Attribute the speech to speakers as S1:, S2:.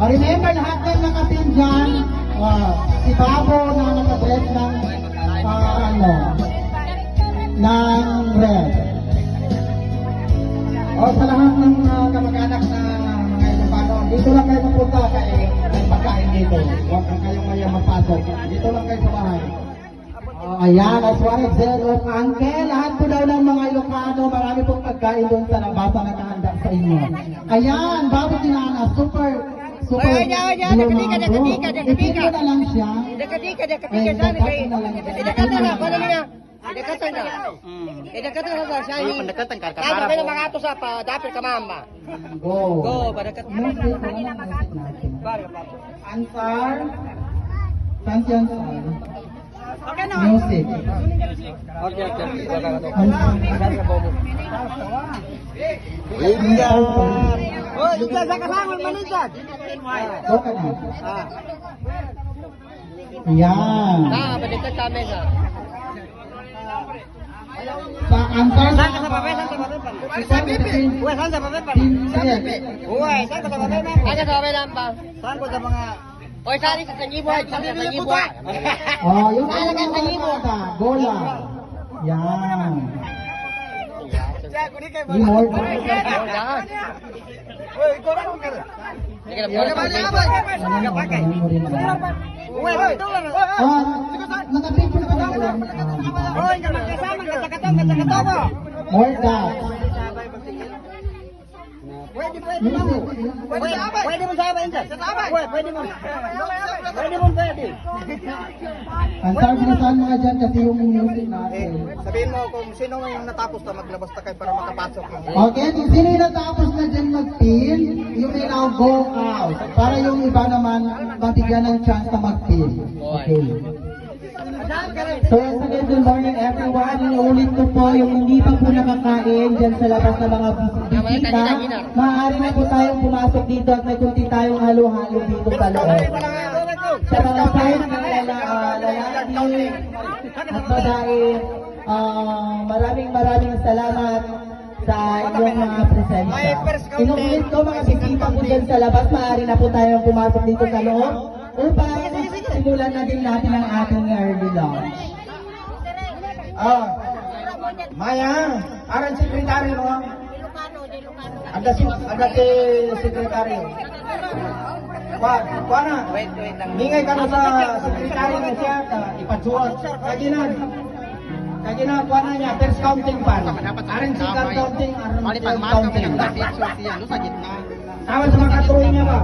S1: Remember lahat ng nakatin dyan, si Babo na nakadress ng ng red. O sa lahat ng kamag-anak na mga Ilocano, dito lang kayo mapunta kay may pagkain dito. Huwag na kayong maya magpasok. Dito lang kayo sa bahay. Ayan, as one example of Uncle, lahat po daw ng mga Ilocano, marami pong pagkain doon sa labasa na nakahanda sa inyo. Ayan, Babo Tinana, super
S2: Dekadika
S1: na lang siya.
S2: Dekadika sana kay. Dekatan na pala niya. Dekatan na. Dekatan na siya ni.
S3: Pendekatan ka
S2: Para
S3: para
S2: mga ato sa pa dapit ka mama.
S1: Go.
S2: Badakat.
S1: Ansar. Sansian Sar.
S2: Okay na.
S1: Music.
S2: Okay. Oh, isa sa kasangon manisan.
S1: Go ka na. Ayan.
S2: Badakat kami sa.
S1: Sa Ansar.
S2: Saan ka sa papel? Saan sa papel? Uy, saan ka sa papel? Saan ka sa papel pa? Saan ko sa mga... Oy, saan sa sanyibo? Saan sa sanyibo?
S1: Oh, yung talaga sa libo ka. Gola. Yan. Limor.
S2: Uy, ikaw na kung kaya.
S1: Nakapicture ka na lang.
S2: Oy, kasama ka sa katong mo.
S1: More that.
S2: Pwede mo sa amin dyan. Pwede mo.
S1: Ansar, binasahan mga dyan kasi yung music natin.
S3: sabihin mo kung sino yung natapos na maglabas na kayo para makapasok.
S1: Okay, kung sino yung natapos na dyan mag-pin, you may now go out. Para yung iba naman mabigyan ng chance na mag-pin. Okay. So once again, good morning everyone. Inuulit ko po yung hindi pa po nakakain dyan sa labas ng mga bisita. Maaari na po tayong pumasok dito at may kunti tayong halo-halo dito sa loob. Sa mga tayo ng lalaki at babae, maraming salamat sa inyong mga presensya. Inuulit ko mga bisita po dyan sa labas, maaari na po tayong pumasok dito sa loob upang simulan na din natin ang ating early lunch. Maya, aran sekretary mo? Ada si sekretary. Kuha na. Hingay ka na sa sekretary na siya, ipatsuot. Kaya na, kuha na niya, first counting pa. Aran second counting, aran third counting. Tama sa mga katruhin niya ba?